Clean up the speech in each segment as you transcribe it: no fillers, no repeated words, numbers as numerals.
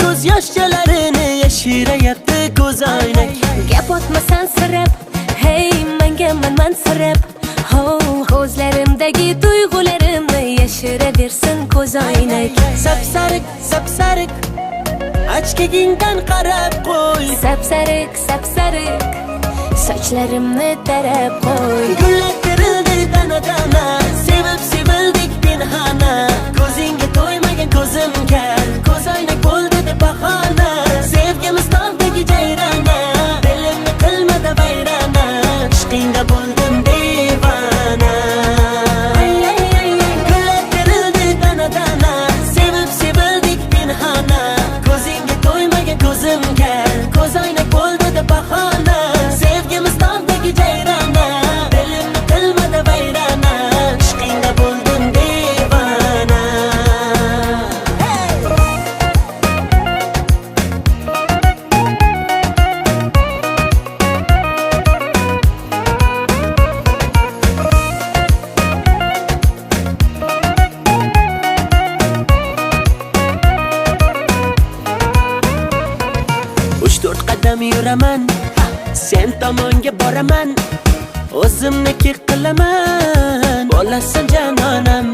ko'z yoshlarini yashirayapti ko'zoynak. Gap otmasan sirab, hey menga mansirab. Ko'zlarimdagi tuyg'ularimni yashiraversin ko'zoynak. Sapsariq, sapsariq, ochkigingdan qarab qo'y. Sapsariq, sapsariq, sochlarimni tarab qo'y. Gullar terildi dana-dana, sevib sevildik pinhona. Ko'zingga to'ymagan ko'zim kar, ko'zoynak bo'ldi deb bahona. Sevgimiz tog'dagi jayrona, dilimni qilmadi vayrona. Ishqingda bo'ldim devona. Gullar terildi dana-dana, sevib sevildik pinhona. Ko'zingga to'ymagan ko'zim kar, ko'zoynak bo'ldi deb bahona. Sevgimiz tog'dagi jayrona, dilimni qilmadi vayrona. Ishqingda bo'ldim devona. Uch to'rt qadam yuraman, sen tomonga boraman. O'zimniki qilaman, bo'lasan janonam.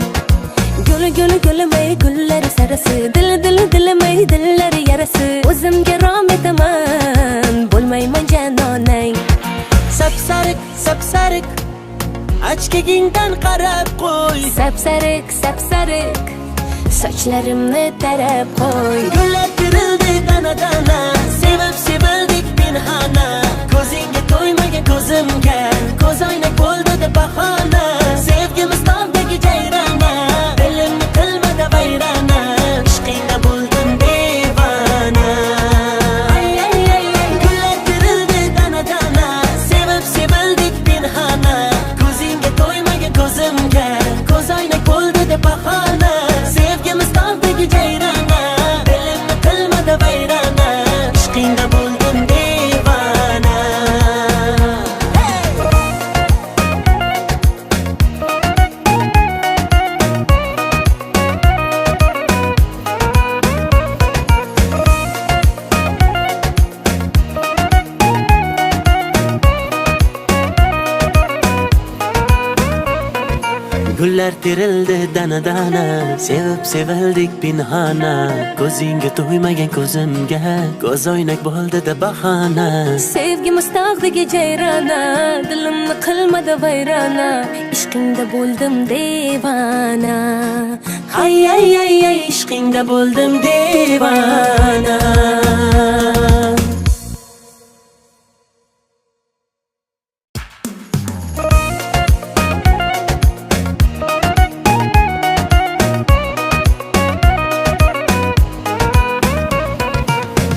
Guli guli gulimay gullari sarasi, dili dilimay dillari yarasi. O'zimga rom etaman, bo'lmayman janonang. Sapsariq, sapsariq, ochkigingdan qarab qo'y. Sapsariq, sapsariq, sochlarimni tarab qo'y. Gullar terildi dana-dana, sevib sevildik pinhona. Ko'zingga to'ymagan ko'zim kar, ko'zoynak bo'ldi deb bahona. Sevgimiz tog'dagi jayrona, dilimni qilmadi vayrona. Ishqingda bo'ldim devona. Gullar terildi dana-dana, sevib sevildik pinhona. Ko'zingga to'ymagan ko'zim kar, ko'zoynak bo'ldi deb bahona. Sevgimiz tog'dagi jayrona, dilimni qilmadi vayrona. Ishqingda bo'ldim devona. Gullar terildi dana-dana, sevib sevildik pinhona. Ko'zingga to'ymagan ko'zimga, ko'zoynak bo'ldi deb bahona. Sevgimiz tog'dagi jayrona, dilimni qilmadi vayrona. Ishqingda bo'ldim devona. Ay ay ay ay, ishqingda bo'ldim devona.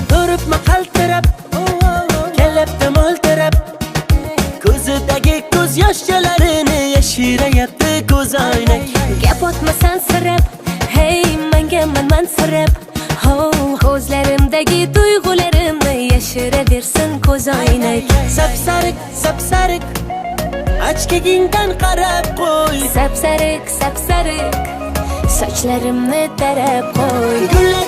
Turibmi qaltirab, kelibdi mo'ltirab. Ko'zidagi ko'z yoshlarini yashirayapti ko'zoynak. Gap otmasan sirab, hey menga mansirab. Ko'zlarimdagi tuyg'ularimni yashiraversin ko'zoynak. Sapsariq, sapsariq, ochkigingdan qarab qo'y. Sapsariq, sapsariq, sochlarimni tarab qo'y. Gullar